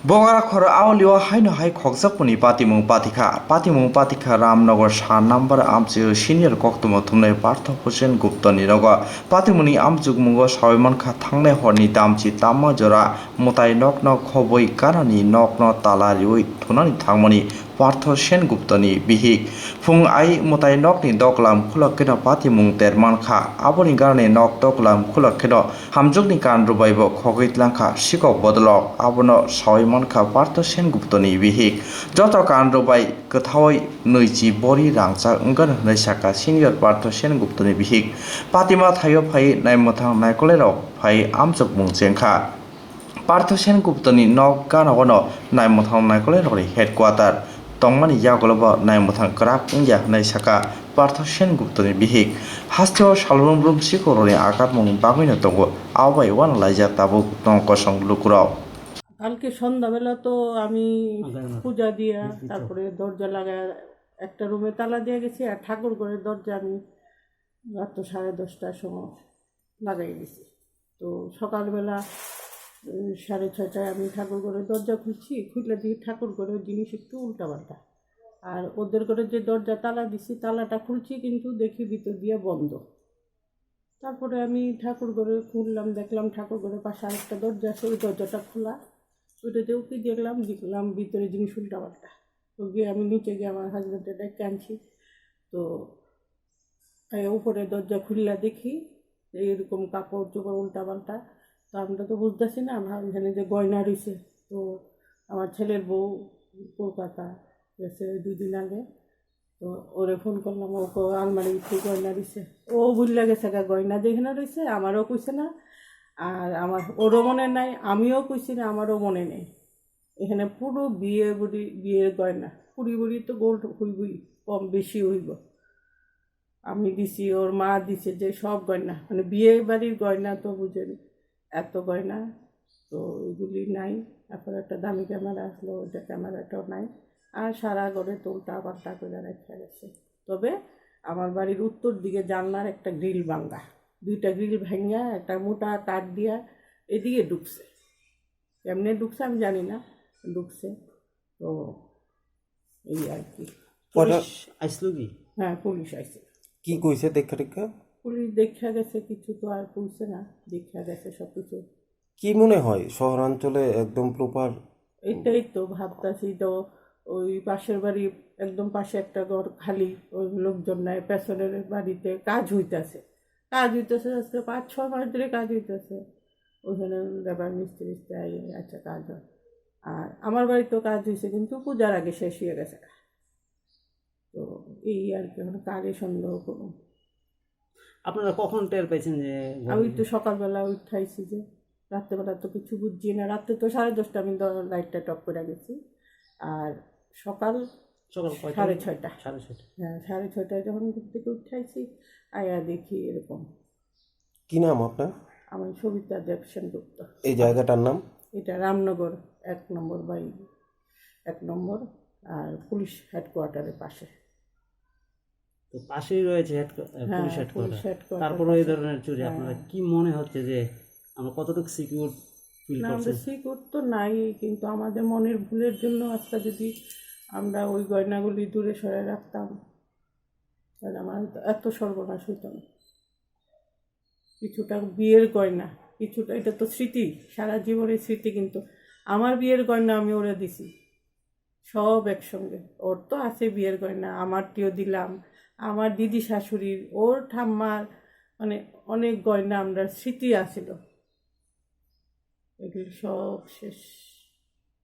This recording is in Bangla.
Bubagrakhoro awliyo hainaihai khokjakmani patimung patikha Ramnagar 7 number amchaio senior koktwma thumnai Partha hussain Guptani nogo patimungni amjokmungo sawi mankha thangnai horni tamma jora mwtai nokno khobwi ganani nokno tala riwi thunani thangmani Partha Guptani bihik phung ai mwtai nokni doklam khulakkeno patimung ter mankha aboni garane nok doklam khulakkeno hamjokni kan rubaibo khokjakma sikok bodolok abono sawi mankha Partha Guptani bihik joto kan rubai kwthawai neichi bori rangchak ongkano hinai saka senior Partha Guptani bihik patima thayo phai naimmothang naikolero phai amjokmung chengkha Partha Guptani nok ganagono naimmothang naikolero headquarter thanngmani yagolobo naimmothang krak India hinai saka Partha Guptani bihik hasteo salbrum sikoroni agatmung bagino tongo abai wan laijak tabuk tongkosong lukurog কালকে সন্ধ্যাবেলা তো আমি পূজা দিয়া তারপরে দরজা লাগায় একটা রুমে তালা দিয়ে গেছি আর ঠাকুর ঘরের দরজা আমি রাত 10:30টার সময় লাগাই গেছি। তো সকালবেলা 6:30টায় আমি ঠাকুর ঘরের দরজা খুলে দিয়ে ঠাকুর ঘরের জিনিস একটু উল্টাপাল্টা আর ওদের ঘরে যে দরজা তালা দিছি তালাটা খুলছি কিন্তু দেখি ভিতর দিয়ে বন্ধ। তারপরে আমি ঠাকুর ঘরে খুললাম, দেখলাম ঠাকুর ঘরের পাশে আরেকটা দরজা আছে, ওই দরজাটা খোলা, ওইটাতেও কি দেখলাম ভিতরে জিনিস উল্টাপাল্টা। তো গিয়ে আমি নিচে গিয়ে আমার হাজব্যান্ডের ডেকে আনছি। তো উপরে দরজা খুললা দেখি এইরকম কাপড় চোপড় উল্টাপাল্টা। তো আমরা তো বুঝতেছি না, আমরা এখানে যে গয়না রয়েছে। তো আমার ছেলের বউ কলকাতা গেছে 2 দিন আগে, তো ওরে ফোন করলাম, ওকে আলমারি একটু গয়না দিছে, ও ভুললে গেছে গয়না যেখানে রয়েছে, আমারও কইছে না আর ওরও মনে নাই, আমিও কইছি না, আমারও মনে নেই। এখানে পুরো বিয়ের গয়না বুড়ি তো গোল্ড হইবই, কম বেশি হইব। আমি দিছি, ওর মা দিছে, যে সব গয়না মানে বিয়ে বাড়ির গয়না তো বুঝেন এত গয়না, তো ওইগুলি নাই। এখন একটা দামি ক্যামেরা আসলো, ওইটা ক্যামেরাটাও নাই। আর সারা ঘরে তো উল্টাপাল্টা করে রেখে গেছে। তবে আমার বাড়ির উত্তর দিকে জানলার একটা গ্রিল ভাঙ্গা, 2টা গ্রিল ভাঙা একটা মোটা কাঠ দিয়া এদিকে ঢুকছে। কেমনে ঢুকছে আমি জানি না, ঢুকছে। তো এই আর কি। আসলো কি? হ্যাঁ, পুলিশ আইছে। কি কইছে দেখা? পুলিশ দেখা গেছে, কিছু তো আর কইছে না, দেখা গেছে সব কিছু। কি মনে হয় শহরাঞ্চলে একদম প্রপার? এটাই তো ভাবতাছি। তো ওই পাশের বাড়ি একদম পাশে একটা ঘর খালি, ওই লোকজন নাই, পেছনের বাড়িতে কাজ হইতেছে আজকে 5-6 মাস ধরে কাজ হইতেছে। ওইখানে লেবার মিস্ত্রি আচ্ছা কাজ হয়। আর আমার বাড়িতেও কাজ হয়েছে, কিন্তু পূজার আগে শেষ হয়ে গেছে। তো এই আর কি, এখন কারে সন্দেহ করুন। আপনারা কখন টের পাইছেন যে? আমি তো সকালবেলা উঠাইছি, যে রাত্রেবেলা তো কিছু বুঝছি না। রাত্রে তো 10:30 আমি লাইটটা টপ করে গেছি। আর সকাল 6:30। হ্যাঁ, 6:30টায় যখন ঘুম থেকে উঠাইছি, আয়া দেখি এরকম। কি নাম আপনার? আমার সবিতা দেব সেনগুপ্ত। এই জায়গাটার নাম? এটা রামনগর 1 নম্বর বাই 1 নম্বর, আর পুলিশ হেডকোয়ার্টারের পাশে। তো পাশেই রয়েছে পুলিশ হেডকোয়ার্টার। তারপরে এই ধরনের চুরি আপনারা কি মনে হচ্ছে যে আমরা কতটুকু সিকিউর ফিল করছি? আমরা সিকিউর তো নাই, কিন্তু আমাদের মনের ভুলের জন্য আজকে যদি আমরা ওই গয়নাগুলি দূরে সরে রাখতাম, তাহলে আমার এত সর্বনাশ হইত না। কিছুটা বিয়ের গয়না, কিছুটা, এটা তো স্মৃতি, সারা জীবনের স্মৃতি। কিন্তু আমার বিয়ের গয়না আমি ওরে দিছি সব একসঙ্গে। ওর তো আছে বিয়ের গয়না, আমারটিও দিলাম, আমার দিদি শাশুড়ির, ওর ঠাম্মার, মানে অনেক গয়না আমরা স্মৃতি আছিল, এগুলি সব শেষ।